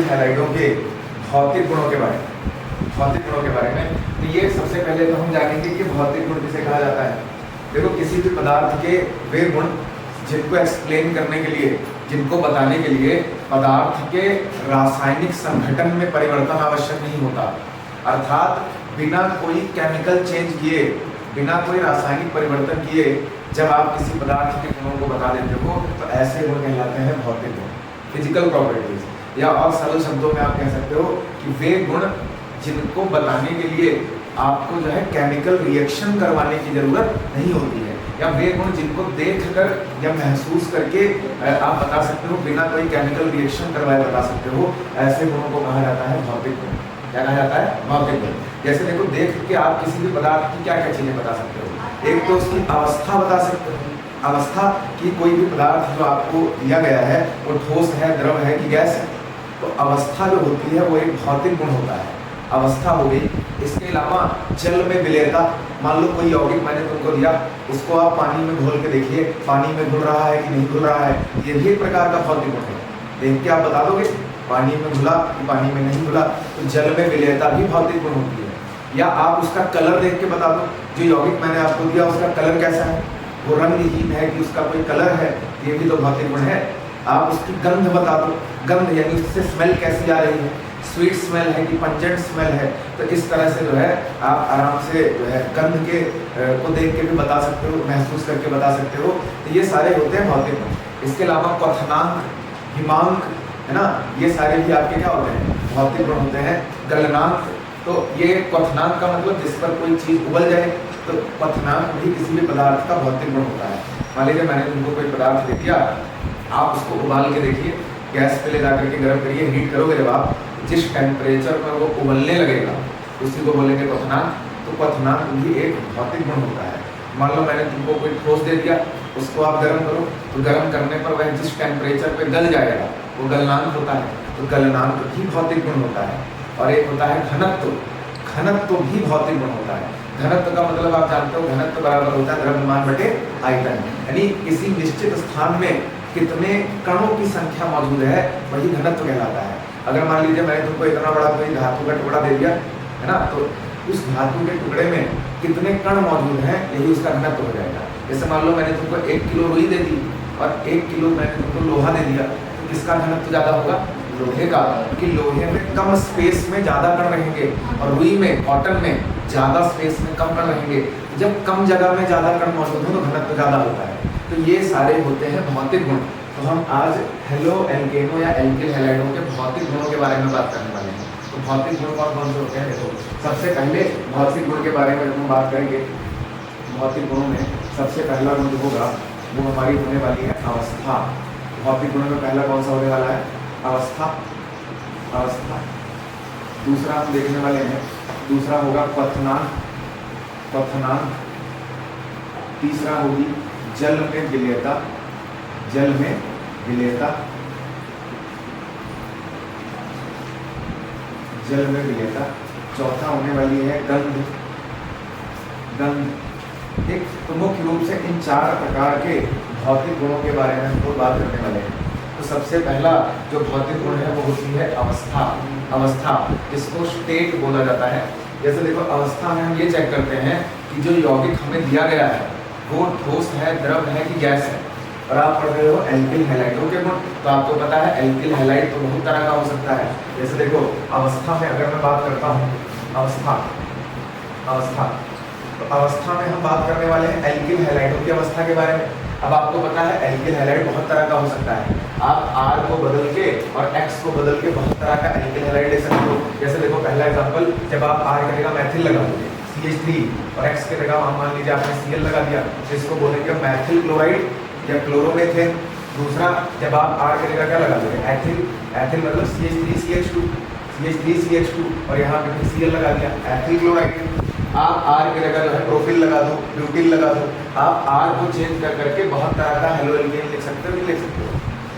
हैलाइडों के भौतिक गुणों के बारे में, भौतिक गुणों के बारे में। तो ये सबसे पहले तो हम जानेंगे कि भौतिक गुण किसे कहा जाता है। देखो, किसी भी पदार्थ के वे गुण जिनको एक्सप्लेन करने के लिए, जिनको बताने के लिए पदार्थ के रासायनिक संगठन में परिवर्तन आवश्यक नहीं होता, अर्थात बिना कोई केमिकल चेंज किए, बिना कोई रासायनिक परिवर्तन किए जब आप किसी पदार्थ के गुणों को बता देते हो तो ऐसे गुण कहलाते हैं भौतिक गुण, फिजिकल प्रॉपर्टीज। या और सरल शब्दों में आप कह सकते हो कि वे गुण जिनको बताने के लिए आपको जो है केमिकल रिएक्शन करवाने की जरूरत नहीं होती है, या वे गुण जिनको देखकर या महसूस करके आप बता सकते हो, बिना कोई केमिकल रिएक्शन करवाए बता सकते हो, ऐसे गुणों को कहा जाता है भौतिक गुण। क्या कहा जाता है? भौतिक गुण। जैसे देखो, देख के आप किसी भी पदार्थ की क्या क्या चीजें बता सकते हो। एक तो उसकी अवस्था बता सकते हो, अवस्था कि कोई भी पदार्थ जो आपको दिया गया है वो ठोस है, द्रव है कि गैस है, तो अवस्था जो होती है वो एक भौतिक गुण होता है, अवस्था हो गई। इसके अलावा जल में विलेयता, मान लो कोई यौगिक मैंने तुमको दिया, उसको आप पानी में घोल के देखिए, पानी में घुल रहा है कि नहीं घुल रहा है, ये भी एक प्रकार का भौतिक गुण है। देख के आप बता दोगे पानी में घुला कि पानी में नहीं घुला। तो जल में विलेयता भी भौतिक गुण होती है। या आप उसका कलर देख के बता दो, जो यौगिक मैंने आपको दिया उसका कलर कैसा है, वो रंगहीन है कि उसका कोई कलर है, ये भी तो भौतिक गुण है। आप उसकी गंध बता दो, गंध यानी उससे स्मेल कैसी आ रही है, स्वीट स्मेल है कि पंजेंट स्मेल है। तो इस तरह से जो है आप आराम से जो है गंध के को देख के भी बता सकते हो, महसूस करके बता सकते हो। तो ये सारे होते हैं भौतिक गुण। इसके अलावा क्वथनांक, हिमांक, है ना, ये सारे भी आपके क्या होते हैं? भौतिक गुण होते हैं। गलनांक, तो ये क्वथनांक का मतलब जिस पर कोई चीज़ उबल जाए, तो क्वथनांक भी किसी भी पदार्थ का भौतिक गुण होता है। मान लीजिए मैंने तुमको कोई पदार्थ दे दिया, आप उसको उबाल के देखिए, गैस पे ले जा करके गर्म करिए, हीट करोगे जब आप, जिस टेम्परेचर पर वो उबलने लगेगा उसी को बोलेंगे क्वथनांक। तो क्वथनांक भी एक भौतिक गुण होता है। मान लो मैंने तुमको कोई ठोस दे दिया, उसको आप गर्म करो, तो गर्म करने पर वह जिस टेम्परेचर पे गल जाएगा वो गलनांक होता है। तो गलनांक भी भौतिक गुण होता है। और एक होता है घनत्व, घनत्व भी भौतिक गुण होता है। घनत्व का मतलब आप जानते हो, घनत्व बराबर होता है द्रव्यमान बटे आयतन, यानी किसी निश्चित स्थान में कितने कणों की संख्या मौजूद है वही घनत्व कहलाता है। अगर मान लीजिए मैंने तुमको इतना बड़ा कोई धातु का टुकड़ा दे दिया है ना, तो उस धातु के टुकड़े में कितने कण मौजूद हैं यही उसका घनत्व हो जाएगा। जैसे मान लो मैंने तुमको 1 किलो रुई दे दी और 1 किलो मैंने तुमको लोहा दे दिया, तो किसका घनत्व ज़्यादा होगा? लोहे का, क्योंकि लोहे में कम स्पेस में ज़्यादा कण रहेंगे और रुई में, कॉटन में ज़्यादा स्पेस में कम कण रहेंगे। जब कम जगह में ज़्यादा कण मौजूद हो तो घनत्व ज़्यादा होता है। तो ये सारे होते हैं भौतिक गुण। तो हम आज हेलो एल्केनो या एल्किल हैलाइडों के भौतिक गुणों के बारे में बात करने वाले हैं। तो भौतिक गुण कौन कौन से होते हैं? देखो, सबसे पहले भौतिक गुण के बारे में हम बात करेंगे। भौतिक गुणों में सबसे पहला गुण जो होगा वो हमारी होने वाली है अवस्था। भौतिक गुणों में पहला कौन सा होने वाला है? अवस्था। अवस्था। दूसरा हम देखने वाले हैं, दूसरा होगा क्वथनांक, क्वथनांक। तीसरा होगी जल में विलेयता, जल में विलेयता, जल में विलेयता। चौथा होने वाली है गंध, गंध। एक तो मुख्य रूप से इन 4 प्रकार के भौतिक गुणों के बारे में हम लोग बात करने वाले हैं। तो सबसे पहला जो भौतिक गुण है वो होती है अवस्था। अवस्था, जिसको स्टेट बोला जाता है। जैसे देखो, अवस्था में हम ये चेक करते हैं कि जो यौगिक हमें दिया गया है वो ठोस है, द्रव है कि गैस है। और आप पढ़ रहे हो एल्किल हैलाइडों के गुण, तो आपको पता है एल्किल हैलाइड तो बहुत तरह का हो सकता है। जैसे देखो, अवस्था में अगर मैं बात करता हूँ, अवस्था, अवस्था, तो अवस्था में हम बात करने वाले हैं एल्किल हैलाइडों की अवस्था के बारे में। अब आपको पता है एल्किल हैलाइड बहुत तरह का हो सकता है। आप R को बदल के और X को बदल के बहुत तरह का एल्किल हैलाइड ले सकते हो। जैसे देखो, पहला एग्जांपल, जब आप R की जगह मैथिल लगा दोगे CH3 और X की जगह मान लीजिए आपने Cl लगा दिया, तो इसको बोलेंगे मैथिल क्लोराइड या क्लोरोमेथेन। दूसरा, जब आप R की जगह क्या लगा दोगे? एथिल, एथिल मतलब CH3CH2, CH3CH2 और यहाँ पे Cl लगा दिया, एथिल क्लोराइड। आप R की जगह जो है प्रोपिल लगा दो, ब्यूटिल लगा दो। आप R को चेंज कर करके बहुत तरह का हेलो एल्केन लिख सकते हो, नहीं लिख सकते हो।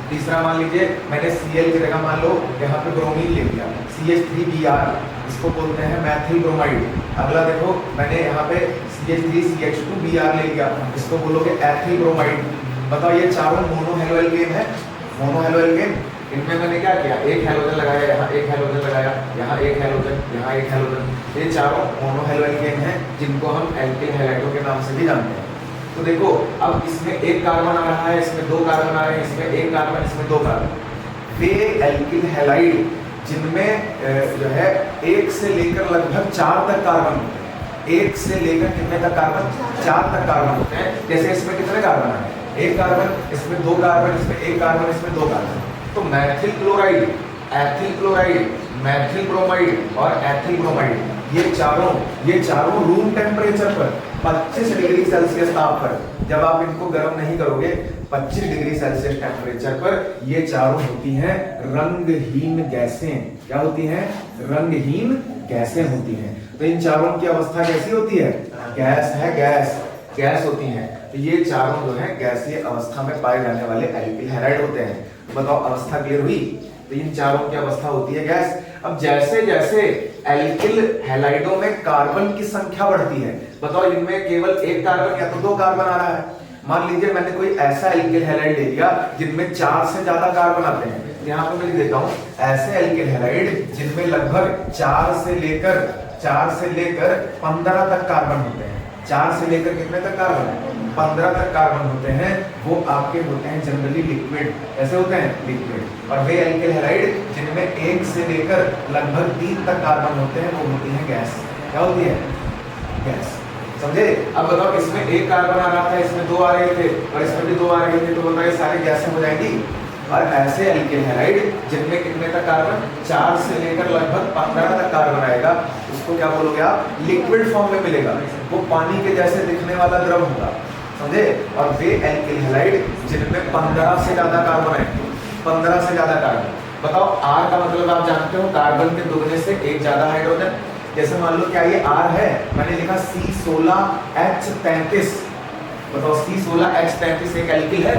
तीसरा, मान लीजिए मैंने Cl की जगह मान लो यहाँ पे ब्रोमीन ले लिया, CH3Br, इसको बोलते हैं मैथिल ब्रोमाइड। अगला देखो, मैंने यहाँ पे CH3CH2Br ले लिया, इसको बोलोगे एथिल ब्रोमाइड। बताओ, ये चारों मोनो हेलो एल्केन है, मोनो हेलो एल्केन। इनमें मैंने क्या किया, एक हैलोजन लगाया, यहाँ एक हैलोजन लगाया, यहाँ एक हैलोजन, यहाँ एक हैलोजन। ये चारों मोनो हैलो एल्केन हैं जिनको हम एल्किल हैलाइडों के नाम से भी जानते हैं। तो देखो अब इसमें एक कार्बन आ रहा है, इसमें दो कार्बन आ रहे हैं, इसमें एक कार्बन, इसमें दो कार्बन। वे एल्किल हैलाइड जिनमें जो है एक से लेकर लगभग 4 तक कार्बन होते हैं। एक से लेकर कितने तक कार्बन? 4 तक कार्बन होते हैं। जैसे इसमें कितने कार्बन है? एक कार्बन, इसमें दो कार्बन, इसमें एक कार्बन, इसमें दो कार्बन। तो Maithil chloride, ethyl chloride, Maithil bromide और एथिल ब्रोमाइड, ये चारों रूम टेम्परेचर पर 25 डिग्री सेल्सियस ताप पर, जब आप इनको गर्म नहीं करोगे, 25 डिग्री सेल्सियस टेम्परेचर पर ये चारों होती हैं रंगहीन गैसें। क्या होती हैं? रंगहीन गैसें होती हैं। तो इन चारों की अवस्था कैसी होती है? गैस है, गैस होती हैं। तो ये चारों जो है गैसीय अवस्था में पाए जाने वाले एल्किल हैलाइड होते हैं। तो बताओ अवस्था क्लियर हुई? तो इन चारों की अवस्था होती है गैस। अब जैसे जैसे एल्किल हैलाइडों में कार्बन की संख्या बढ़ती है, बताओ इनमें केवल एक कार्बन या तो दो कार्बन आ रहा है। मान लीजिए मैंने कोई ऐसा एल्किल हैलाइड ले लिया जिनमें 4 से ज्यादा कार्बन आते हैं। यहाँ पे मैं देता हूँ ऐसे एल्किल हैलाइड जिनमें लगभग 4 से लेकर 15 तक कार्बन होते हैं। 4 से लेकर कितने तक कार्बन? 15 तक कार्बन होते हैं। वो आपके होते हैं जनरली लिक्विड। ऐसे होते हैं लिक्विड। और वे एल्किल हैलाइड जिनमें 1 से लेकर लगभग 3 तक कार्बन होते हैं वो होती है गैस। क्या होती है? गैस। समझे? अब बताओ इसमें एक कार्बन आ रहा था, इसमें दो आ रहे थे और इसमें भी दो आ रहे थे, तो बताओ ये सारी गैसें हो जाएंगी। और ऐसे एल्किल हैलाइड जिनमें कितने तक कार्बन? 4 से लेकर लगभग 15 तक कार्बन आएगा, उसको क्या बोलोगे आप? लिक्विड फॉर्म में मिलेगा। वो पानी के जैसे दिखने वाला द्रव होगा। समझे? और वे एल्किल हैलाइड जिनमें 15 से ज्यादा कार्बन आएंगे, 15 से ज्यादा कार्बन। बताओ R का मतलब आप जानते हो, कार्बन के दुगने से एक ज्यादा हाइड्रोजन। जैसे मान लो क्या ये R है, मैंने लिखा C16H33। बताओ C16H33 एक एल्किल है,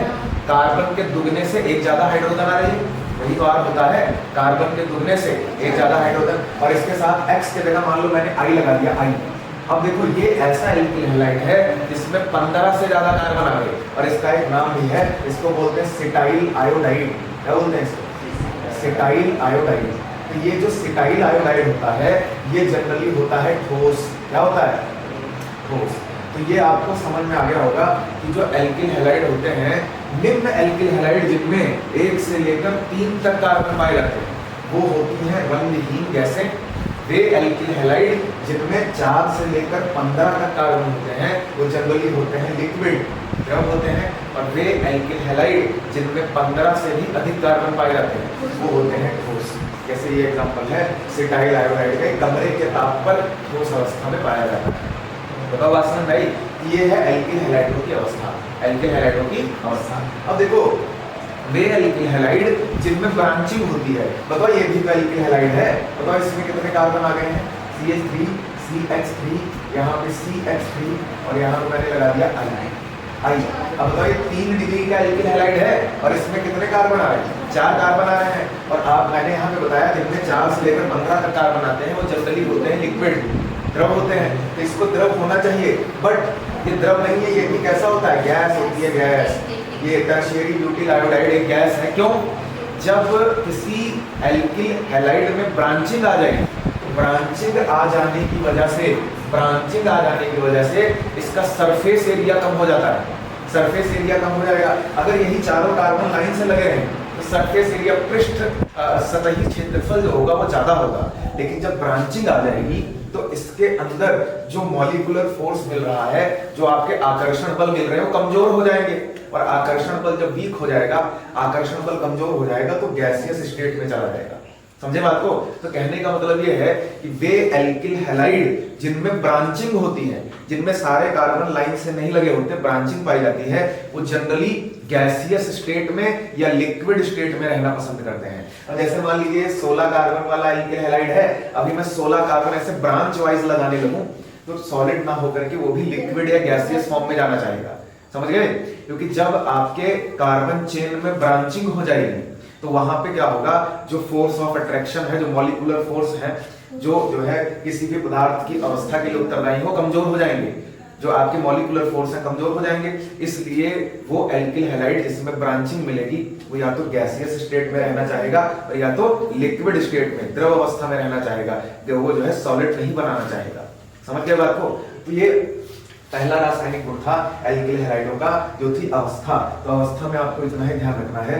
कार्बन के दुगने से एक ज्यादा हाइड्रोजन आ रही है, वही तो R होता है, कार्बन के दुगने से एक ज्यादा हाइड्रोजन। और इसके साथ X के जगह मान लो मैंने I लगा दिया, I। अब देखो ये ऐसा एल्किल हैलाइड है जिसमें 15 से ज्यादा कार्बन आ गए और इसका एक नाम भी है, इसको बोलते हैं सिटाइल आयोडाइड। क्या बोलते हैं इसको? Cetyl iodide. तो ये जो सिटाइल आयोडाइड होता है ये जनरली होता है ठोस। क्या होता है? ठोस। तो ये आपको समझ में आ गया होगा कि जो एल्किल हैलाइड होते हैं, निम्न एल्किल हैलाइड जिनमें 1 से लेकर 3 तक कार्बन पाए जाते हैं वो होती हैं रंगहीन गैसें। वे एल्किल हैलाइड जिनमें 4 से लेकर 15 तक कार्बन होते हैं वो जनरली होते हैं लिक्विड। क्या होते हैं? और वे एल्किल हैलाइड जिनमें 15 से भी अधिक कार्बन पाए जाते हैं वो होते हैं ठोस। जैसे ये एग्जांपल है सिटाइल आयोडाइड के, कमरे के ताप पर ठोस अवस्था में पाया जाता है। बताओ बात समझ आई? ये है एल्किल हैलाइडों की अवस्था, एल्किल हैलाइडों की अवस्था। अब देखो वे एल्किल हैलाइड जिनमें ब्रांचिंग होती है, बताओ ये भी एल्किल हैलाइड है। बताओ इसमें कितने कार्बन आ गए हैं? CH3, CH3, यहाँ पे CH3 और यहाँ पे मैंने लगा दिया I। अब बताओ ये 3 डिग्री का एल्किल हैलाइड है और इसमें कितने कार्बन आ रहे हैं? 4 कार्बन आ रहे हैं। और मैंने यहाँ पे बताया जिनमें 4 से लेकर 15 तक कार्बन आते हैं वो जनरली होते हैं लिक्विड, द्रव होते हैं। तो इसको द्रव होना चाहिए, बट ये द्रव नहीं है, ये भी कैसा होता है? गैस होती है, गैस। ये टर्शियरी ब्यूटिल आयोडाइड एक गैस है। क्यों? जब किसी एल्किल हैलाइड में ब्रांचिंग आ जाए, ब्रांचिंग आ जाने की वजह से इसका सरफेस एरिया कम हो जाता है। सरफेस एरिया कम हो जाएगा। अगर यही चारों कार्बन लाइन से लगे हैं तो सरफेस एरिया, पृष्ठ सतही क्षेत्रफल जो होगा वो ज्यादा होगा। लेकिन जब ब्रांचिंग आ जाएगी तो इसके अंदर जो मॉलिक्यूलर फोर्स मिल रहा है, जो आपके आकर्षण बल मिल रहे हैं वो कमजोर हो जाएंगे। और आकर्षण बल जब वीक हो जाएगा, आकर्षण बल कमजोर हो जाएगा तो गैसियस स्टेट में चला जाएगा। समझे बात को? तो कहने का मतलब ये है कि वे एल्किल हैलाइड जिनमें ब्रांचिंग होती है, जिनमें सारे कार्बन लाइन से नहीं लगे होते, ब्रांचिंग पाई जाती है, वो जनरली गैसियस स्टेट में या लिक्विड स्टेट में रहना पसंद करते हैं। अब जैसे मान लीजिए 16 कार्बन वाला एल्किल हैलाइड है, अभी मैं 16 कार्बन ऐसे ब्रांच वाइज लगाने लगूं तो सॉलिड ना होकर के वो भी लिक्विड या गैसियस फॉर्म में जाना चाहेगा। समझ गए? क्योंकि जब आपके कार्बन चेन में ब्रांचिंग हो जाएगी तो वहां पे क्या होगा, जो फोर्स ऑफ अट्रैक्शन है, जो मॉलिक्यूलर फोर्स है, जो है किसी भी पदार्थ की अवस्था के लिए उत्तरदायी हो, कमजोर हो जाएंगे। जो आपके मॉलिक्यूलर फोर्स है कमजोर हो जाएंगे, इसलिए वो एल्किल हैलाइड जिसमें ब्रांचिंग मिलेगी वो या तो गैसियस स्टेट में रहना चाहेगा और या तो लिक्विड स्टेट में द्रव अवस्था में रहना चाहेगा, वो जो है सॉलिड नहीं बनाना चाहेगा। समझ गए बात को? तो ये पहला रासायनिक गुण था एल्किल हैलाइडों का, जो थी अवस्था। तो अवस्था में आपको इतना ही ध्यान रखना है,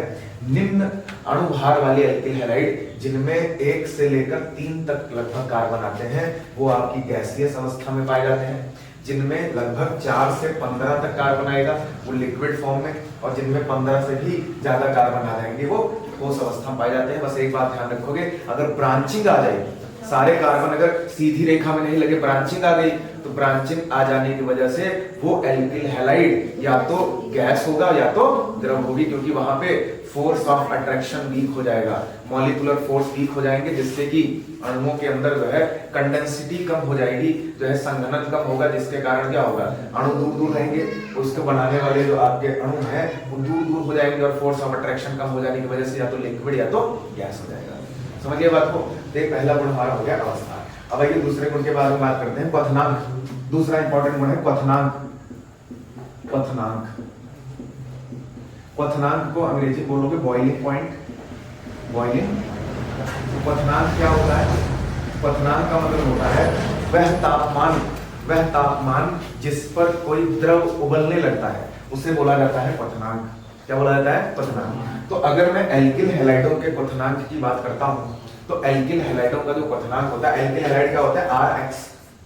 निम्न अणुभार वाले एल्किल हैलाइड जिनमें 1 से लेकर 3 तक लगभग कार्बन आते हैं वो आपकी गैसियस अवस्था में पाए जाते हैं। जिनमें लगभग 4 से 15 तक कार्बन आएगा वो लिक्विड फॉर्म में, और जिनमें 15 से भी ज्यादा कार्बन आ जाएंगे वो ठोस अवस्था में पाए जाते हैं। बस एक बात ध्यान रखोगे, अगर ब्रांचिंग आ जाएगी, सारे कार्बन अगर सीधी रेखा में नहीं लगे, ब्रांचिंग आ गई, तो ब्रांचिंग आ जाने की वजह से वो एल्किल हैलाइड या तो गैस होगा या तो द्रव होगी, क्योंकि वहां पे फोर्स ऑफ अट्रैक्शन वीक हो जाएगा, मॉलिक्यूलर फोर्स वीक हो जाएंगे, जिससे कि अणुओं के अंदर जो है कंडेंसिटी कम हो जाएगी, जो है संघनन कम होगा, जिसके कारण क्या होगा, अणु दूर दूर रहेंगे, उसको बनाने वाले जो आपके अणु हैं वो दूर दूर हो जाएंगे, और फोर्स ऑफ अट्रैक्शन कम हो जाने की वजह से या तो लिक्विड या तो गैस हो जाएगा। समझिए बात को? देख, पहला गुण हमारा हो गया अवस्था। अब आइए दूसरे गुण के बारे में बात करते हैं, क्वथनांक। दूसरा इंपॉर्टेंट गुण है क्वथनांक। क्वथनांक, क्वथनांक को अंग्रेजी बोलोगे बॉइलिंग पॉइंट, बॉइलिंग। क्वथनांक क्या होता है? क्वथनांक का मतलब होता है वह तापमान जिस पर कोई द्रव उबलने लगता है उसे बोला जाता है क्वथनांक। क्या बोला जाता है? क्वथनांक। तो अगर मैं एल्किल हैलाइडों के क्वथनांक की बात करता हूं, तो एल्किल हैलाइडों का जो क्वथनांक होता है, एल्किल हैलाइड क्या होता है?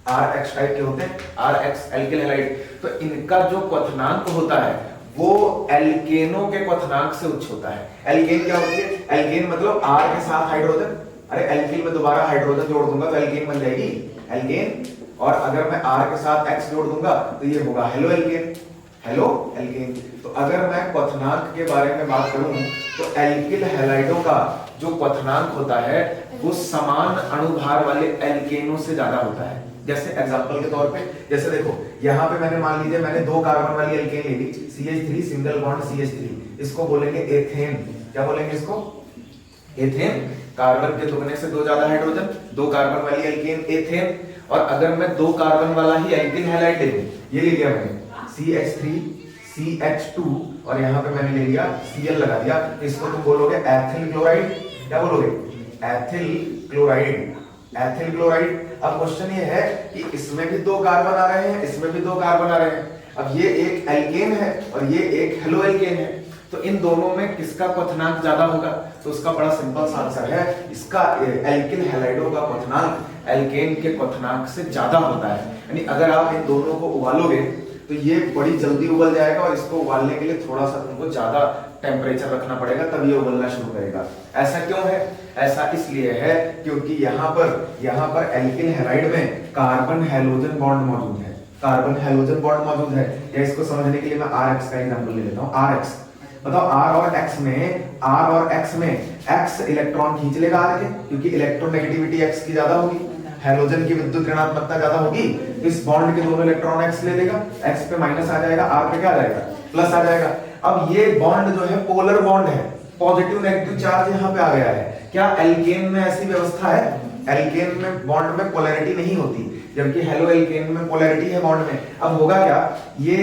RX टाइप के होते हैं, RX एल्किल हैलाइड। तो इनका जो क्वथनांक होता है वो एल्केनों के क्वथनांक से उच्च होता है। एल्केन क्या होती है? एल्केन मतलब R के साथ हाइड्रोजन, अरे एल्किल में दोबारा हाइड्रोजन जोड़ दूंगा तो एल्केन बन जाएगी एल्केन, और अगर मैं R के साथ X जोड़ दूंगा तो ये होगा हेलो एल्केन, हेलो एल्केन। तो अगर मैं क्वथनांक के बारे में बात करूं तो एल्किल हैलाइडों का जो क्वथनांक होता है वो समान अणुभार वाले एल्केनों से ज्यादा होता है। जैसे एग्जांपल के तौर पे, जैसे देखो यहाँ पे मैंने मान लीजिए मैंने 2 कार्बन वाली एल्केन ले ली, CH3 सिंगल बॉन्ड CH3, इसको बोलेंगे एथेन। क्या बोलेंगे इसको? एथेन। कार्बन के दुगने से 2 ज्यादा हाइड्रोजन, 2 कार्बन वाली एल्केन एथेन। और अगर मैं 2 कार्बन वाला ही एल्किल हैलाइड ले लूं, ये ले लिया मैंने CH3 CH2 और यहाँ पे मैंने ले लिया Cl लगा दिया, इसको तुम बोलोगे एथिल क्लोराइड। क्या बोलोगे? Ethyl chloride, ethyl chloride. अब क्वेश्चन ये है कि इसमें भी 2 कार्बन आ रहे हैं, इसमें भी 2 कार्बन आ रहे हैं, अब ये एक एल्केन है और ये एक हेलो एल्केन है, तो इन दोनों में किसका क्वथनांक ज्यादा होगा? तो उसका बड़ा सिंपल सा आंसर है, इसका एल्किल हैलाइडों का क्वथनांक एल्केन के क्वथनांक से ज्यादा होता है। यानी अगर आप इन दोनों को उबालोगे तो ये बड़ी जल्दी उबल जाएगा, और इसको उबालने के लिए थोड़ा सा तुमको ज्यादा टेम्परेचर रखना पड़ेगा, तब ये उबलना शुरू करेगा। ऐसा क्यों है? ऐसा इसलिए है क्योंकि यहाँ पर एल्किल हैलाइड में कार्बन हैलोजन बॉन्ड मौजूद है, कार्बन हैलोजन बॉन्ड मौजूद है। या इसको समझने के लिए मैं RX का एग्जांपल ले लेता हूँ। RX बताओ, R और X में X इलेक्ट्रॉन खींच लेगा R के, क्योंकि इलेक्ट्रोनेगेटिविटी X की ज्यादा होगी, हैलोजन की विद्युत ऋणात्मकता ज्यादा होगी, इस बॉन्ड के दोनों इलेक्ट्रॉन X ले लेगा, X पे माइनस आ जाएगा, R पे क्या आ जाएगा? प्लस आ जाएगा। अब ये बॉन्ड जो है पोलर बॉन्ड है, पॉजिटिव नेगेटिव चार्ज यहाँ पे आ गया है। क्या एल्केन में ऐसी व्यवस्था है? एल्केन में बॉन्ड में पोलैरिटी नहीं होती, जबकि हेलो एल्केन में पोलैरिटी है बॉन्ड में। अब होगा क्या, ये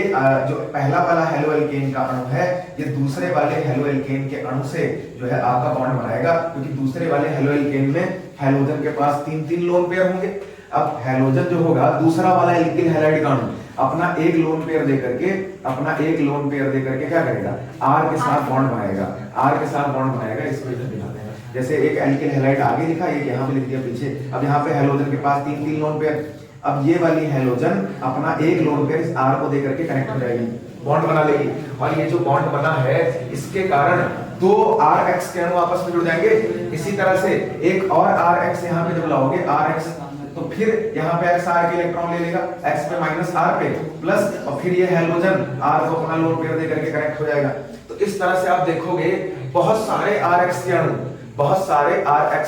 जो पहला वाला हेलो एल्केन का अणु है ये दूसरे वाले हेलो एल्केन के अणु से जो है आपका बॉन्ड बनाएगा, क्योंकि दूसरे वाले हेलो एल्केन में हैलोजन के पास 3-3 लोन पेयर होंगे। अब हैलोजन जो होगा दूसरा वाला एल्किल हैलाइड का अणु अपना एक लोन पेयर दे करके क्या करेगा? R के साथ बॉन्ड बनाएगा, R के साथ बॉन्ड बनाएगा। इसको इधर दिखाते हैं, जैसे एक एल्किल हैलाइड आगे लिखा, एक यहाँ पे लिख दिया पीछे। अब यहाँ पे हैलोजन के पास 3-3 लोन पेयर, अब ये वाली हैलोजन अपना एक लोन पेयर इस R को दे करके कनेक्ट हो जाएगी, बॉन्ड बना लेगी, और ये जो बॉन्ड बना है इसके कारण 2 RX के अणु आपस में जुड़ जाएंगे। इसी तरह से एक और RX यहाँ पे जब लाओगे RX, तो फिर यहाँ पे X R के इलेक्ट्रॉन ले लेगा, X पे माइनस R पे प्लस, और फिर ये हैलोजन R को अपना लोन पेयर दे करके कनेक्ट हो जाएगा। तो इस तरह से आप देखोगे बहुत सारे RX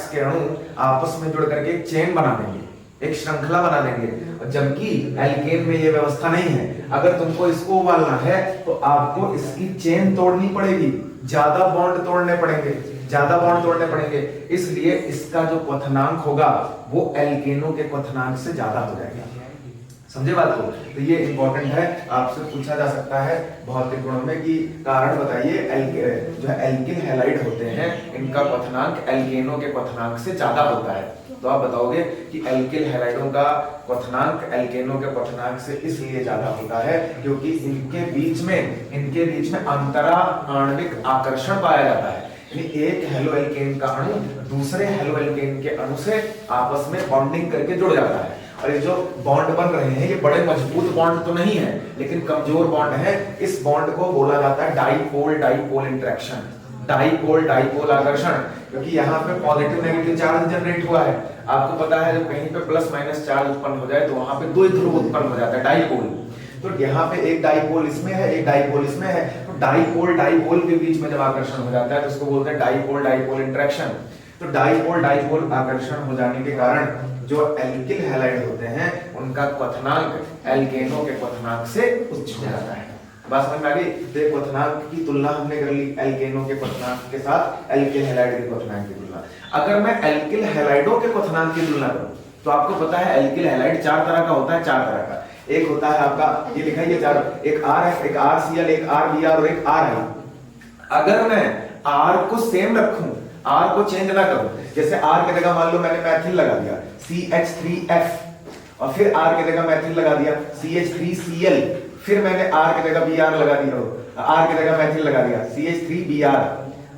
के अणु आपस में जुड़ करके एक चेन बना देंगे, एक श्रृंखला बना देंगे, जबकि एल्केन में ये व्यवस्था नहीं है। अगर तुमको इसको उबालना है तो आपको इसकी चेन तोड़नी पड़ेगी, ज्यादा बॉन्ड तोड़ने पड़ेंगे, इसलिए इसका जो क्वथनांक होगा वो एल्केनों के क्वथनांक से ज्यादा हो जाएगा। समझे बात को? तो ये इंपॉर्टेंट है, आपसे पूछा जा सकता है भौतिक गुणों में कि कारण बताइए जो एल्किल हैलाइड होते हैं इनका क्वथनांक एल्केनों के क्वथनांक से ज्यादा होता है। तो आप बताओगे कि एल्किल हैलाइडों का क्वथनांक एल्केनों के क्वथनांक से इसलिए ज्यादा होता है क्योंकि इनके बीच में अंतरा आणविक आकर्षण पाया जाता है। एक हेलोएल्केन का अणु दूसरे हेलोएल्केन के अणु से आपस में बॉन्डिंग करके जुड़ जाता है, और ये जो बॉन्ड बन रहे हैं ये बड़े मजबूत बॉन्ड तो नहीं है लेकिन कमजोर बॉन्ड है। इस बॉन्ड को बोला जाता है dipole dipole interaction, dipole dipole आकर्षण, क्योंकि यहाँ पे पॉजिटिव नेगेटिव चार्ज जनरेट हुआ है। आपको पता है जब कहीं पे प्लस माइनस चार्ज उत्पन्न हो जाए तो वहां पे दो ध्रुव उत्पन्न हो जाता है, डाइपोल। तो यहाँ पे एक डाइपोल इसमें है, एक डाइपोल इसमें है, तो डाइपोल डाइपोल के बीच में जब आकर्षण हो जाता है तो उसको बोलते हैं डाइपोल डाइपोल इंटरेक्शन। तो डाइपोल डाइपोल आकर्षण हो जाने के कारण जो एल्किल हैलाइड होते हैं उनका क्वथनांक एल्केनों के क्वथनांक से उच्च हो जाता है। बात समझ में आ गई? तो क्वथनांक की तुलना हमने कर ली एल्केनों के क्वथनांक के साथ एल्किल हैलाइड के क्वथनांक की तुलना। अगर मैं एल्किल हैलाइडों के क्वथनांक की तुलना करूं तो आपको पता है एल्किल हैलाइड चार तरह का होता है, चार तरह का। एक होता है आपका, ये लिखा है ये चार, एक आर है, एक आर सीएल, एक आर बीआर और एक आर है। अगर मैं आर को सेम रखूं, आर को चेंज ना करूं, जैसे आर की जगह मान लो मैंने मैथिल लगा दिया CH3F और फिर आर की जगह मैथिल लगा दिया CH3Cl, फिर मैंने आर की जगह बीआर लगा दिया, आर की जगह मैथिल लगा दिया CH3Br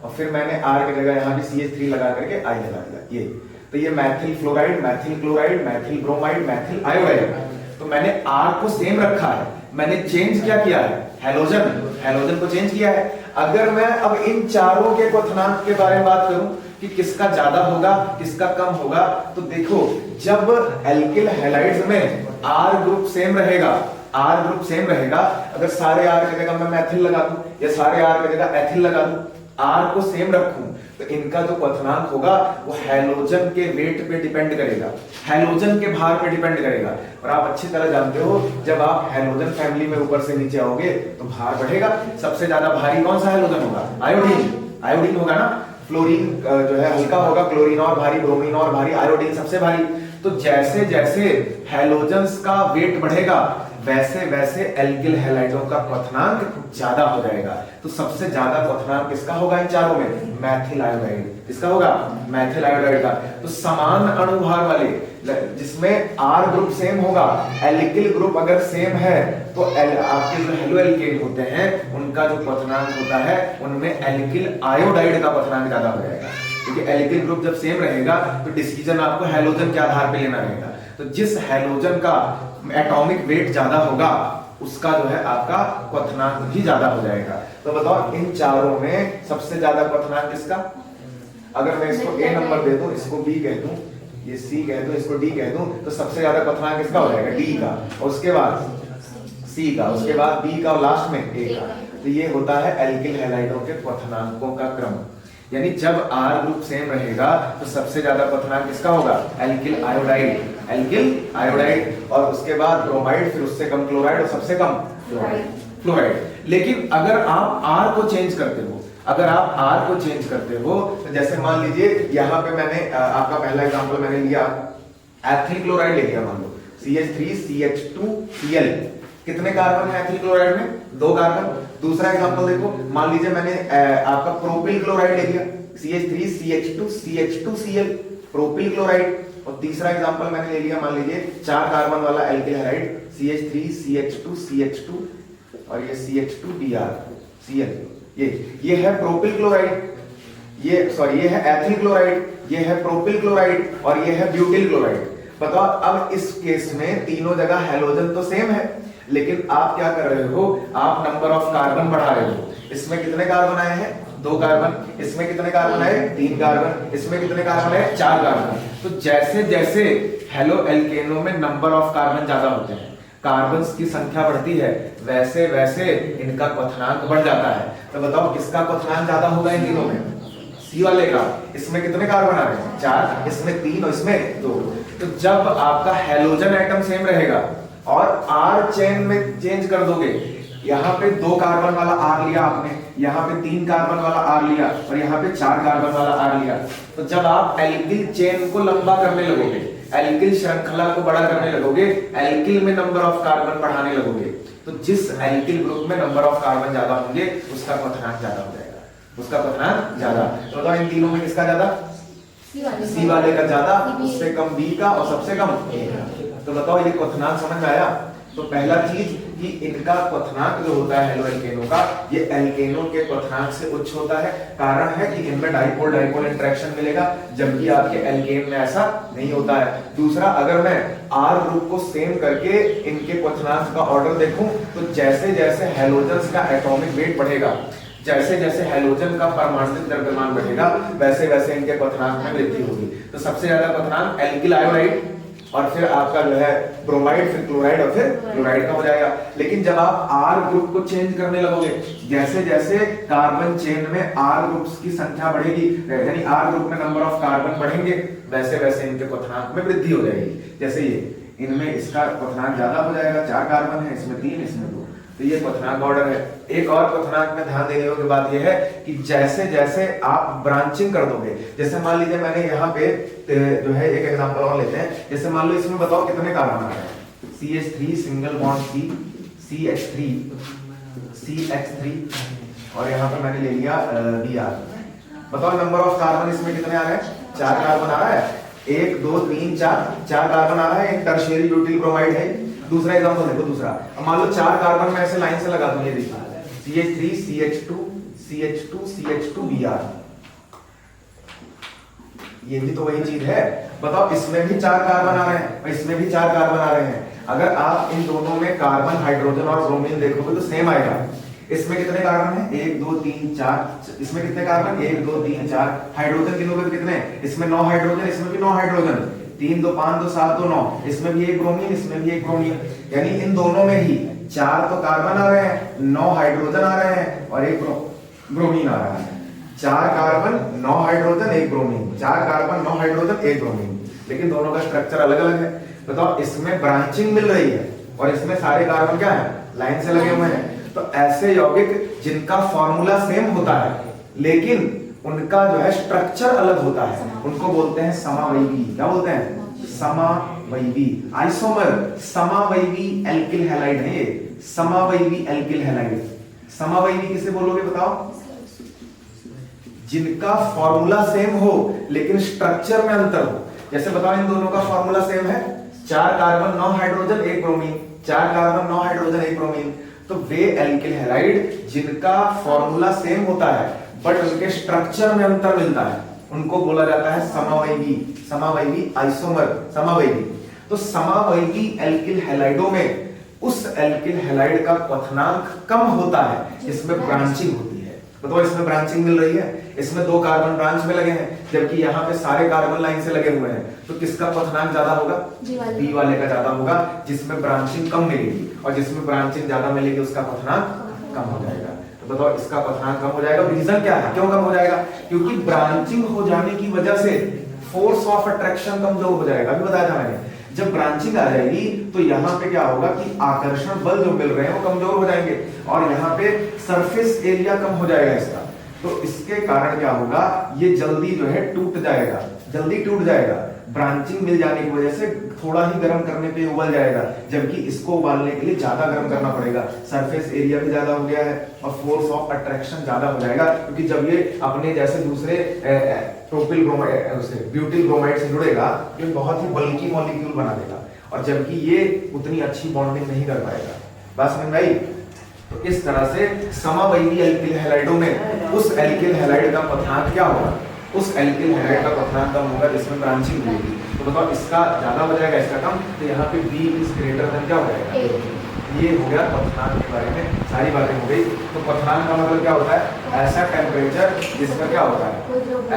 और फिर मैंने आर की जगह यहाँ भी CH3 लगा करके आई लगा दिया। ये तो ये Maithil fluoride, Maithil chloride, Maithil bromide, Maithil iodide. तो मैंने आर को सेम रखा है, मैंने चेंज क्या किया है? हैलोजन को चेंज किया है। अगर मैं अब इन चारों के क्वथनांक के बारे में बात करूं कि किसका ज्यादा होगा किसका कम होगा, तो देखो जब एल्किल हैलाइड्स में आर ग्रुप सेम रहेगा, आर ग्रुप सेम रहेगा, अगर सारे आर की जगह मैं मैथिल लगा दूं या सारे आर की जगह एथिल लगा दूं, आर को सेम रखूं, तो इनका जो क्वथनांक होगा वो हैलोजन के वेट पे डिपेंड करेगा, हैलोजन के भार पे डिपेंड करेगा। और आप अच्छी तरह जानते हो जब आप हैलोजन फैमिली में ऊपर से नीचे आओगे तो भार बढ़ेगा। सबसे ज्यादा भारी कौन सा हैलोजन होगा? आयोडीन होगा ना। फ्लोरीन जो है हल्का होगा, क्लोरीन और भारी, ब्रोमीन और भारी, आयोडीन सबसे भारी। तो जैसे जैसे हैलोजन्स का वेट बढ़ेगा वैसे वैसे एल्किल हैलाइडों का क्वथनांक ज्यादा हो जाएगा। तो सबसे ज्यादा क्वथनांक किसका होगा इन चारों में? मैथिल आयोडाइड। किसका होगा? मैथिल आयोडाइड का। तो समान अणुभार वाले जिसमें आर ग्रुप सेम होगा, एल्किल ग्रुप अगर सेम है तो आपके जो हेलो एल्केन होते हैं उनका जो क्वथनांक होता है उनमें एल्किल आयोडाइड का क्वथनांक ज्यादा हो जाएगा, क्योंकि एल्किल ग्रुप जब सेम रहेगा तो डिसीजन आपको हैलोजन के आधार पे लेना रहेगा। तो जिस हैलोजन का एटॉमिक वेट ज्यादा होगा उसका जो है आपका क्वथनांक भी ज्यादा हो जाएगा। तो बताओ इन चारों में सबसे ज्यादा क्वथनांक किसका? अगर मैं इसको ए नंबर दे दूं, इसको बी कह दूं, ये सी कह दूं, इसको डी कह दूं, तो सबसे ज्यादा क्वथनांक किसका हो जाएगा? डी का, और उसके बाद सी का, उसके बाद बी का और लास्ट में ए का। तो ये होता है एल्किल हैलाइडों के क्वथनांकों का क्रम। यानी जब आर ग्रुप सेम रहेगा तो सबसे ज्यादा क्वथनांक किसका होगा? एल्किल आयोडाइड, और उसके बाद ब्रोमाइड, फिर उससे कम क्लोराइड और सबसे कम फ्लोराइड। लेकिन अगर आप आर को चेंज करते हो, तो जैसे मान लीजिए यहाँ पे मैंने आपका पहला एग्जांपल मैंने लिया एथिल क्लोराइड ले लिया, मान लो CH3CH2Cl। कितने कार्बन है एथिल क्लोराइड में? 2 कार्बन। दूसरा एग्जांपल देखो, मान लीजिए मैंने आपका प्रोपिल क्लोराइड ले लिया CH3CH2CH2Cl, प्रोपिल क्लोराइड। और तीसरा एग्जांपल मैंने ले लिया, मान लीजिए 4 कार्बन वाला एल्किल हैलाइड CH3CH2CH2 और ये CH2BrCl। ये है प्रोपिल क्लोराइड, ये है एथिल क्लोराइड, ये है प्रोपिल क्लोराइड और ये है ब्यूटिल क्लोराइड। बताओ अब इस केस में तीनों जगह हैलोजन तो सेम है, लेकिन आप क्या कर रहे हो? आप नंबर ऑफ कार्बन बढ़ा रहे हो। इसमें कितने कार्बन आए हैं? 2 कार्बन। इसमें कितने कार्बन आए? 3 कार्बन। इसमें कितने कार्बन आए? 4 कार्बन। तो जैसे जैसे हेलो एल्केनों में नंबर ऑफ कार्बन ज्यादा होते हैं, कार्बन्स की संख्या बढ़ती है, वैसे वैसे इनका क्वथनांक बढ़ जाता है। तो बताओ किसका क्वथनांक ज्यादा होगा इन तीनों में? सी वाले का। इसमें कितने कार्बन आ रहे हैं? 4, इसमें 3 और इसमें 2। तो जब आपका हैलोजन एटम सेम रहेगा और आर चेन में चेंज कर दोगे यहाँ पे 2 कार्बन वाला R लिया आपने, यहाँ पे 3 कार्बन वाला R लिया और यहाँ पे 4 कार्बन वाला R लिया। तो जब आप एल्किल चेन को लंबा करने लगोगे, एल्किल श्रृंखला को बड़ा करने लगोगे, एल्किल में नंबर ऑफ कार्बन बढ़ाने लगोगे, तो जिस एल्किल ग्रुप में नंबर ऑफ कार्बन ज्यादा होंगे उसका क्वथनांक ज्यादा हो जाएगा, उसका क्वथनांक ज्यादा। तो बताओ इन तीनों में किसका ज्यादा? सी वाले का ज्यादा, उससे कम बी का और सबसे कम ए का। तो बताओ ये क्वथनांक समझ में आया? तो पहला चीज कि इनका क्वथनांक जो होता है हेलो एल्केनों का, ये एल्केनों के क्वथनांक से उच्च होता है। कारण है कि इनमें डाइपोल डाइपोल इंटरेक्शन मिलेगा, जबकि आपके एल्केन में ऐसा नहीं होता है। दूसरा, अगर मैं आर ग्रुप को सेम करके इनके क्वथनांक का ऑर्डर देखूं तो जैसे जैसे हैलोजन्स का एटॉमिक वेट बढ़ेगा, जैसे जैसे हैलोजन का परमाणु द्रव्यमान बढ़ेगा, वैसे वैसे इनके क्वथनांक में वृद्धि होगी। तो सबसे ज्यादा क्वथनांक एल्किल आयोडाइड और फिर आपका जो है ब्रोमाइड, फिर क्लोराइड और फिर क्लोराइड का हो जाएगा। लेकिन जब आप आर ग्रुप को चेंज करने लगोगे, जैसे जैसे कार्बन चेन में आर ग्रुप्स की संख्या बढ़ेगी, यानी आर ग्रुप में नंबर ऑफ कार्बन बढ़ेंगे, वैसे वैसे इनके क्वथनांक में वृद्धि हो जाएगी। जैसे ये इनमें इसका क्वथनांक ज्यादा हो जाएगा, 4 कार्बन है, इसमें 3, इसमें 2। तो ये क्वथनांक ऑर्डर है। एक और क्वथनांक में ध्यान देने योग्य बात यह है कि जैसे जैसे आप ब्रांचिंग कर दोगे, जैसे मान लीजिए मैंने यहाँ पे जो है एक एग्जांपल और लेते हैं। जैसे मान लो इसमें बताओ कितने कार्बन आ रहे हैं? CH3 single bond C, CH3, CH3 और यहाँ पे मैंने ले लिया Br। बताओ नंबर ऑफ कार्बन इसमें कितने आ रहे हैं? 4 कार्बन आ रहा है। 1 2 3 4 कार्बन आ रहा है। एक टर्शियरी ब्यूटिल ब्रोमाइड है। दूसरा एग्जांपल देखो, दूसरा मान लो 4 कार्बन में ऐसे लाइन से लगा दूं, ये देखिए CH3 CH2 CH2 CH2 Br। ये भी तो वही चीज है। बताओ इसमें भी 4 कार्बन आ रहे हैं और इसमें भी 4 कार्बन आ रहे हैं। अगर आप इन दोनों में कार्बन, हाइड्रोजन और ब्रोमीन देखोगे तो सेम आएगा। इसमें कितने कार्बन है? 1 2 3 4। इसमें कितने कार्बन? 1 2 3 4। हाइड्रोजन गिनोगे कितने? इसमें 9 हाइड्रोजन, इसमें भी 9 हाइड्रोजन। 3 2 5 2 7 2 9। इसमें भी एक ब्रोमीन, इसमें भी एक ब्रोमीन। यानी इन दोनों में ही 4 तो कार्बन आ रहे हैं, 9 हाइड्रोजन आ रहे हैं और एक ब्रोमीन आ रहा है। 4 carbon 9 hydrogen 1 bromine, 4 carbon 9 hydrogen 1 bromine, लेकिन दोनों का स्ट्रक्चर अलग अलग है। बताओ इसमें ब्रांचिंग मिल रही है और इसमें सारे कार्बन क्या है? लाइन से लगे हुए हैं। तो ऐसे यौगिक जिनका फॉर्मूला सेम होता है लेकिन उनका जो है स्ट्रक्चर अलग होता है, उनको बोलते हैं समावयवी। क्या बोलते हैं? समावयवी। आइसोमर समावयवी एल्किल हैलाइड है ये, समावयवी एल्किल हैलाइड। समावयवी किसे बोलोगे बताओ? जिनका फॉर्मूला सेम हो लेकिन स्ट्रक्चर में अंतर हो। जैसे बताओ इन दोनों का फॉर्मूला सेम है, 4 carbon 9 hydrogen 1 bromine, 4 carbon 9 hydrogen 1 bromine. तो वे एल्किल हैलाइड जिनका फॉर्मूला सेम होता है बट उनके स्ट्रक्चर में अंतर मिलता है, उनको बोला जाता है समावयवी। समावयवी आइसोमर समावयवी। तो समावयवी एल्किल हैलाइडों में उस एल्किल हैलाइड का क्वथनांक कम होता है जिसमें ब्रांचिंग होती है। बताओ इसमें ब्रांचिंग मिल रही है, इसमें 2 कार्बन ब्रांच में लगे हैं जबकि यहाँ पे सारे कार्बन लाइन से लगे हुए हैं। तो किसका क्वथनांक ज्यादा होगा? बी वाले का ज्यादा होगा, जिसमें ब्रांचिंग कम मिलेगी, और जिसमें ब्रांचिंग ज्यादा मिलेगी उसका क्वथनांक कम हो जाएगा। तो बताओ इसका क्वथनांक कम हो जाएगा। रीजन क्या है, क्यों कम हो जाएगा? क्योंकि ब्रांचिंग हो जाने की वजह से फोर्स ऑफ अट्रैक्शन कमजोर हो जाएगा। अभी बताया था मैंने, जब ब्रांचिंग आ जाएगी तो यहाँ पे क्या होगा कि आकर्षण बल जो मिल रहे हैं वो कमजोर हो जाएंगे और यहाँ पे सरफेस एरिया कम हो जाएगा इसका। तो इसके कारण क्या होगा, ये जल्दी जो है टूट जाएगा, जल्दी टूट जाएगा। ब्रांचिंग मिल जाने की वजह से थोड़ा ही गर्म करने पे उबल जाएगा, जबकि इसको उबालने के लिए ज्यादा गर्म करना पड़ेगा। सरफेस एरिया भी ज्यादा हो गया है और फोर्स ऑफ अट्रैक्शन ज्यादा हो जाएगा, क्योंकि जब ये अपने जैसे दूसरे प्रोपिल ब्रोमाइड से ब्यूटिल ब्रोमाइड से जुड़ेगा ये बहुत ही बल्की मॉलिक्यूल बना देगा, और जबकि ये उतनी अच्छी बॉन्डिंग नहीं कर पाएगा। बात समझ में आई? तो इस तरह से समावयवी एल्किल हैलाइडों में उस एल्किल हैलाइड का क्वथनांक क्या होगा? उस एल्किल हैलाइड का क्वथनांक कम होगा जिसमें ब्रांचिंग मिलेगी। तो बताओ इसका ज्यादा हो जाएगा, इसका कम। तो यहाँ पे B इज ग्रेटर देन क्या हो जाएगा? ये हो गया क्वथनांक के बारे में, सारी बातें हो गई। तो क्वथनांक का मतलब क्या होता है? ऐसा टेम्परेचर जिसमें क्या होता है?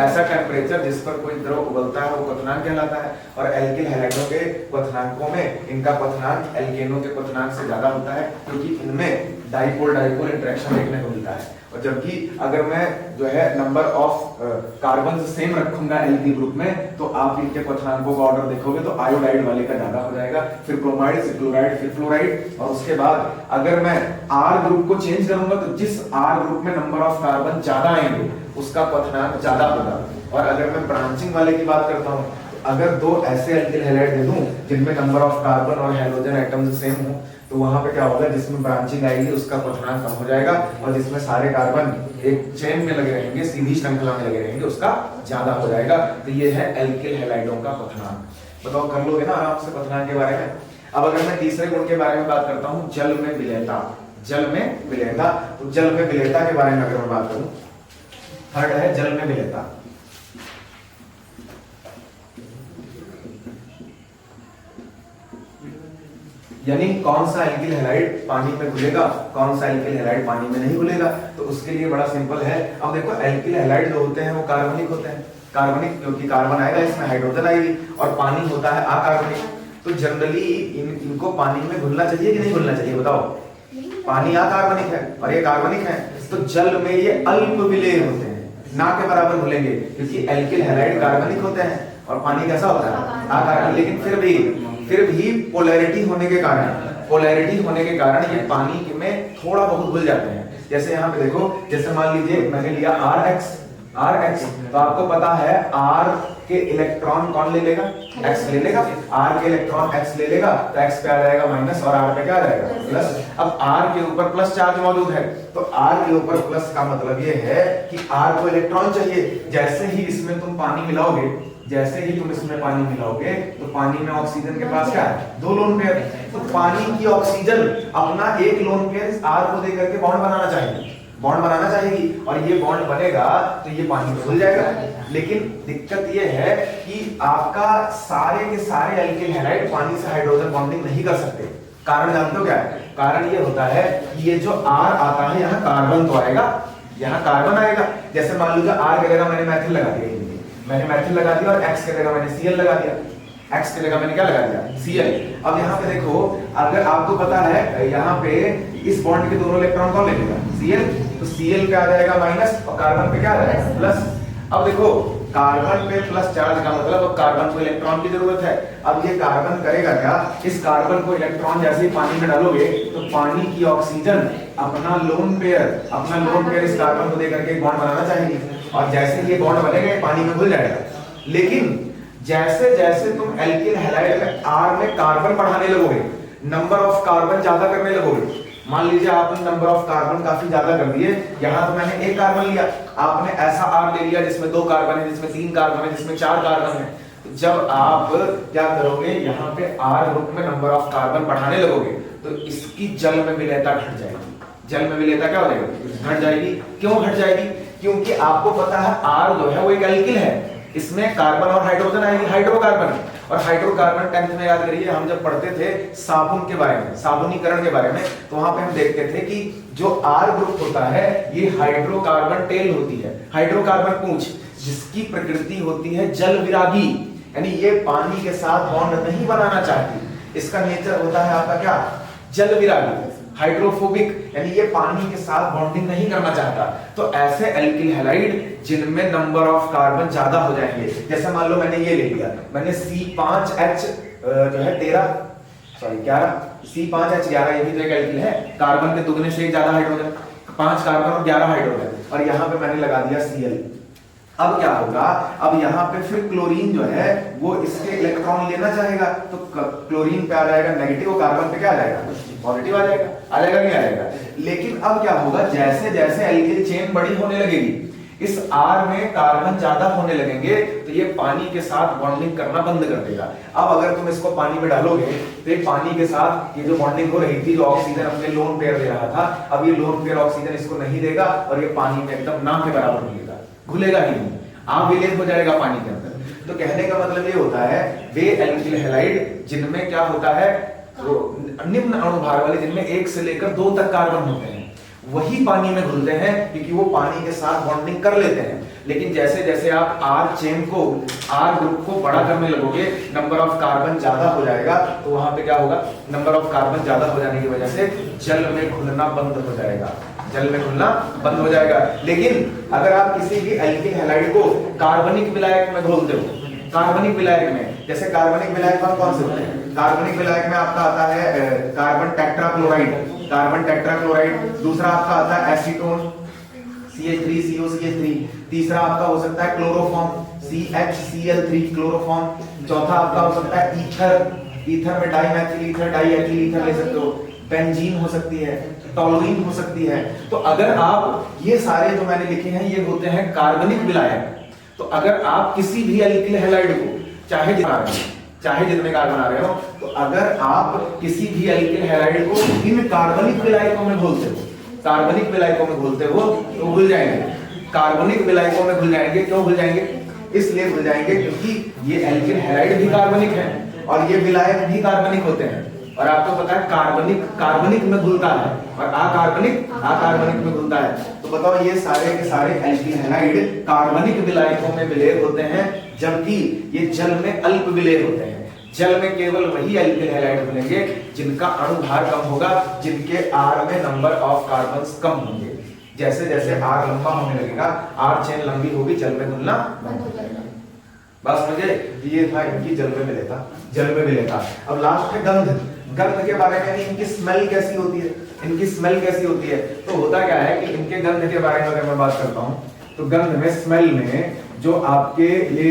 ऐसा टेम्परेचर जिस पर कोई द्रव उबलता है वो क्वथनांक कहलाता है। और एल्किल हैलाइडों के क्वथनांकों में इनका क्वथनांक एल्केनों के क्वथनांक से ज्यादा होता है, क्योंकि इनमें डाइपोल डाइपोल इंटरेक्शन देखने को मिलता है। और जबकि अगर मैं जो है नंबर ऑफ कार्बन सेम रखूंगा एल्किल ग्रुप में, तो आप इनके क्वथनांकों का ऑर्डर देखोगे तो आयोडाइड वाले का ज्यादा हो जाएगा, फिर ब्रोमाइड, फिर क्लोराइड, फिर फ्लोराइड, और उसके बाद अगर मैं आर ग्रुप को चेंज करूंगा तो जिस आर ग्रुप में नंबर ऑफ कार्बन ज्यादा आएंगे उसका क्वथनांक ज्यादा होगा। और अगर मैं ब्रांचिंग वाले की बात करता हूं, अगर दो ऐसे एल्किल हैलाइड दे दूं जिनमें नंबर ऑफ कार्बन और हैलोजन एटम्स सेम हो, तो वहां पे क्या होगा, जिसमें ब्रांचिंग आएगी उसका क्वथनांक कम हो जाएगा, और जिसमें सारे कार्बन एक चेन में लगे रहेंगे, सीधी श्रृंखला में लगे रहेंगे, उसका ज्यादा हो जाएगा। तो ये है एल्किल हैलाइडों का क्वथनांक। बताओ, कर लोगे ना आराम से क्वथनांक के बारे में। अब अगर मैं तीसरे गुण के बारे में बात करता हूं, जल में विलेयता। जल में विलेयता, तो जल में विलेयता के बारे में अगर मैं बात करूं, थर्ड है जल में विलेयता। यानी कौन सा एल्किल हैलाइड पानी में घुलेगा, कौन सा एल्किल हैलाइड पानी में नहीं घुलेगा। तो उसके लिए बड़ा सिंपल है। अब देखो, एल्किल हैलाइड जो होते हैं वो कार्बनिक होते हैं। कार्बनिक क्योंकि कार्बन आएगा, इसमें हाइड्रोजन आएगी, और पानी होता है अकार्बनिक। तो जनरली इनको पानी में घुलना चाहिए कि नहीं घुलना चाहिए, बताओ। पानी अकार्बनिक है और ये कार्बनिक है, तो जल में ये अल्प विलेय होते हैं, ना के बराबर घुलेंगे, क्योंकि एल्किल हैलाइड कार्बनिक होते हैं और पानी कैसा होता है, अकार्बनिक। लेकिन फिर भी पोलैरिटी होने के कारण ये पानी में थोड़ा बहुत घुल जाते हैं। जैसे यहाँ पे देखो, जैसे मान लीजिए मैंने लिया RH, तो आपको पता है R के इलेक्ट्रॉन कौन ले लेगा, X ले लेगा। R के इलेक्ट्रॉन X ले लेगा, तो X पे आ जाएगा माइनस और R पे क्या आ जाएगा, प्लस। अब R के ऊपर प्लस चार्ज मौजूद है, तो R के ऊपर प्लस का मतलब ये है कि R को इलेक्ट्रॉन चाहिए। जैसे ही इसमें तुम पानी मिलाओगे, तो पानी में ऑक्सीजन के पास क्या है, 2 लोन पेयर। तो पानी की ऑक्सीजन अपना एक लोन पेयर R को देकर के बॉन्ड बनाना चाहेगी, और ये बॉन्ड बनेगा तो ये पानी में घुल जाएगा। लेकिन दिक्कत ये है कि आपका सारे के सारे एल्किल हैलाइड पानी से हाइड्रोजन बॉन्डिंग नहीं कर सकते। कारण जानते हो क्या है? कारण ये होता है कि ये जो R आता है, यहाँ कार्बन तो आएगा, यहाँ कार्बन आएगा। जैसे मान लीजिए R की जगह मैंने मैथिल लगा दिया, और X की जगह मैंने Cl लगा दिया, X की जगह मैंने क्या लगा दिया, Cl। अब यहाँ पे देखो, अगर आपको पता है यहाँ पे इस बॉन्ड के दोनों इलेक्ट्रॉन कौन ले लेगा, Cl, तो Cl पे आ जाएगा माइनस और कार्बन पे क्या आ जाएगा, प्लस। अब देखो, कार्बन पे प्लस चार्ज का मतलब अब कार्बन को इलेक्ट्रॉन की जरूरत है। अब ये कार्बन करेगा क्या, इस कार्बन को इलेक्ट्रॉन जैसे ही पानी में डालोगे तो पानी की ऑक्सीजन अपना लोन पेयर इस कार्बन को देकर के बॉन्ड बनाना चाहेगी, और जैसे ये बॉन्ड बनेगा पानी में घुल जाएगा। लेकिन जैसे जैसे तुम एल्किल हैलाइड में R में कार्बन बढ़ाने लगोगे, नंबर ऑफ कार्बन ज्यादा करने लगोगे, मान लीजिए आपने नंबर ऑफ कार्बन काफी ज्यादा कर दिए, यहाँ तो मैंने एक कार्बन लिया, आपने ऐसा R ले लिया जिसमें 2 कार्बन है, जिसमें 3 कार्बन है, जिसमें 4 कार्बन है। जब आप क्या करोगे, यहाँ पे R ग्रुप में नंबर ऑफ कार्बन बढ़ाने लगोगे तो इसकी जल में विलेयता घट जाएगी। जल में विलेयता क्या हो जाएगी, घट जाएगी। क्यों घट जाएगी? क्योंकि आपको पता है R जो है वो एक एल्किल है, इसमें कार्बन और हाइड्रोजन आएगी, हाइड्रोकार्बन। और हाइड्रोकार्बन 10th में याद करिए, हम जब पढ़ते थे साबुन के बारे में, साबुनीकरण के बारे में, तो वहां पे हम देखते थे कि जो R ग्रुप होता है ये हाइड्रोकार्बन टेल होती है, हाइड्रोकार्बन पूंछ, जिसकी प्रकृति होती है जल विरागी, यानी ये पानी के साथ बॉन्ड नहीं बनाना चाहती। इसका नेचर होता है आपका क्या, जल विरागी, हाइड्रोफोबिक, यानी ये पानी के साथ बॉन्डिंग नहीं करना चाहता। तो ऐसे एल्किल हैलाइड जिनमें नंबर ऑफ कार्बन ज्यादा हो जाएंगे, जैसे मान लो मैंने ये ले लिया, मैंने C5H जो है 11 C5H11, ये भी तो एक एल्किल है, कार्बन के दुगने से ज्यादा हाइड्रोजन, 5 कार्बन और 11 हाइड्रोजन, और यहाँ पे मैंने लगा दिया Cl। अब क्या होगा, अब यहाँ पे फिर क्लोरीन जो है वो इसके इलेक्ट्रॉन लेना चाहेगा, तो क्लोरीन पे आ जाएगा नेगेटिव, कार्बन पे क्या आ जाएगा, पॉजिटिव आ जाएगा नहीं आएगा। लेकिन अब क्या होगा, जैसे जैसे एल्किल चेन बड़ी होने लगेगी, इस R में कार्बन ज्यादा होने लगेंगे, तो ये पानी के साथ बॉन्डिंग करना बंद कर देगा। अब अगर तुम इसको पानी में डालोगे तो ये पानी के साथ ये जो बॉन्डिंग हो रही थी, जो ऑक्सीजन अपने लोन पेयर दे रहा था, अब ये लोन पेयर ऑक्सीजन इसको नहीं देगा और ये पानी में एकदम ना के बराबर मिलेगा, घुलेगा ही नहीं, विलेय हो जाएगा पानी के अंदर। तो कहने का मतलब ये होता है, वे एल्किल हैलाइड जिनमें क्या होता है, निम्न अणुभार वाले, जिनमें 1 से लेकर 2 तक कार्बन होते हैं, वही पानी में घुलते हैं, क्योंकि वो पानी के साथ बॉन्डिंग कर लेते हैं। लेकिन जैसे जैसे आप R चेन को, R ग्रुप को बड़ा करने लगोगे, नंबर ऑफ कार्बन ज्यादा हो जाएगा, तो वहां पे क्या होगा, नंबर ऑफ कार्बन ज्यादा हो जाने की वजह से जल में घुलना बंद हो जाएगा, जल में घुलना बंद हो जाएगा। लेकिन अगर आप किसी भी एल्किल हैलाइड को कार्बनिक विलायक में घोलते हो, कार्बनिक विलायक में, जैसे कार्बनिक विलायक कौन से होते हैं, कार्बनिक विलायक में आपका आता है कार्बन टेट्राक्लोराइड, कार्बन टेट्राक्लोराइड, दूसरा आपका आता है एसीटोन CH3COCH3, तीसरा आपका हो सकता है क्लोरोफॉर्म CHCl3 क्लोरोफॉर्म, चौथा आपका हो सकता है ईथर, ईथर में डाइमेथिल ईथर, डाइएथिल ईथर ले सकते हो, बेंजीन हो सकती है, टॉलुइन हो सकती है। तो अगर आप ये सारे जो मैंने लिखे हैं ये होते हैं कार्बनिक विलायक। तो अगर आप किसी भी एल्किल हैलाइड को चाहे जितने कार्बन आ रहे हो, तो अगर आप किसी भी एल्किल हैलाइड को इन कार्बनिक विलायकों में घोलते हो, कार्बनिक विलायकों में घोलते हो तो घुल जाएंगे, कार्बनिक विलायकों में घुल जाएंगे। क्यों घुल जाएंगे? इसलिए घुल जाएंगे क्योंकि ये एल्किल हैलाइड भी कार्बनिक है और ये विलायक भी कार्बनिक होते हैं। और आपको पता है कार्बनिक में घुलता है और अकार्बनिक में घुलता है। तो बताओ ये सारे के सारे एल्किल हैलाइड कार्बनिक विलायकों में विलय होते हैं, जबकि ये जल में अल्प विलय होते हैं। जल में केवल वही एल्किल हैलाइड मिलेंगे जिनका अणुभार कम होगा, जिनके R में नंबर ऑफ कार्बन्स कम होंगे। जैसे जैसे R लंबा होने लगेगा, R चेन लंबी होगी, जल में घुलना बंद हो जाएगा। बस मुझे ये था इनकी जल में मिलेगा। अब लास्ट है गंध के बारे में, इनकी स्मेल कैसी होती है, तो होता क्या है कि इनके गंध के बारे में अगर मैं बात करता हूँ, तो गंध में, स्मेल में जो आपके ये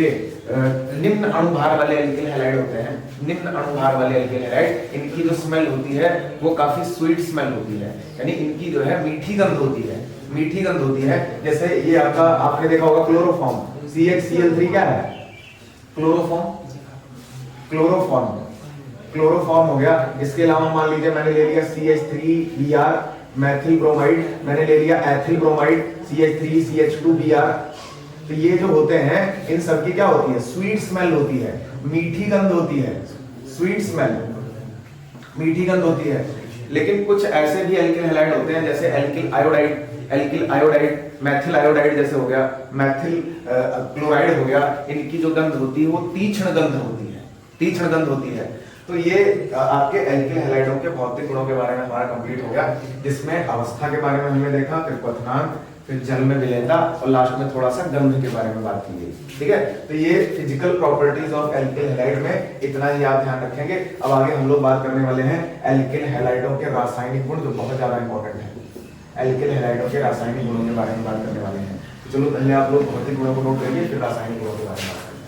निम्न अणुभार वाले एल्किल हैलाइड होते हैं, निम्न अणुभार वाले एल्किल हैलाइड, इनकी जो स्मेल होती है वो काफी स्वीट स्मेल होती है, यानी इनकी जो है मीठी गंध होती है। जैसे ये आपका, आपने देखा होगा क्लोरोफॉर्म, CHCl3 क्या है, क्लोरोफॉर्म हो गया। इसके अलावा मान लीजिए मैंने ले लिया CH3Br मैथिल ब्रोमाइड, मैंने ले लिया एथिल ब्रोमाइड CH3CH2Br। तो ये जो होते हैं इन सब की क्या होती है, स्वीट स्मेल होती है, मीठी गंध होती है, स्वीट स्मेल, मीठी गंध होती है। लेकिन कुछ ऐसे भी एल्किल हैलाइड होते हैं जैसे एल्किल आयोडाइड, मैथिल आयोडाइड जैसे हो गया, मैथिल क्लोराइड हो गया, इनकी जो गंध होती है वो तीक्ष्ण गंध होती है। तो ये आपके एल्किल हैलाइडों के भौतिक गुणों के बारे में हमारा कंप्लीट हो गया, जिसमें अवस्था के बारे में हमने देखा, फिर क्वथनांक, फिर जल में विलयता और लास्ट में थोड़ा सा गंध के बारे में बात की गई। ठीक है, तो ये physical properties of alkyl halide में इतना ही आप ध्यान रखेंगे। अब आगे हम लोग बात करने वाले हैं एल्किल हैलाइडों के रासायनिक गुण, जो बहुत ज्यादा इंपॉर्टेंट है। एल्किल हैलाइडों के रासायनिक गुणों के बारे में बात करने वाले हैं। चलो पहले आप लोग भौतिक गुणों को नोट करिए, फिर रासायनिक गुणों के बारे में बात करेंगे।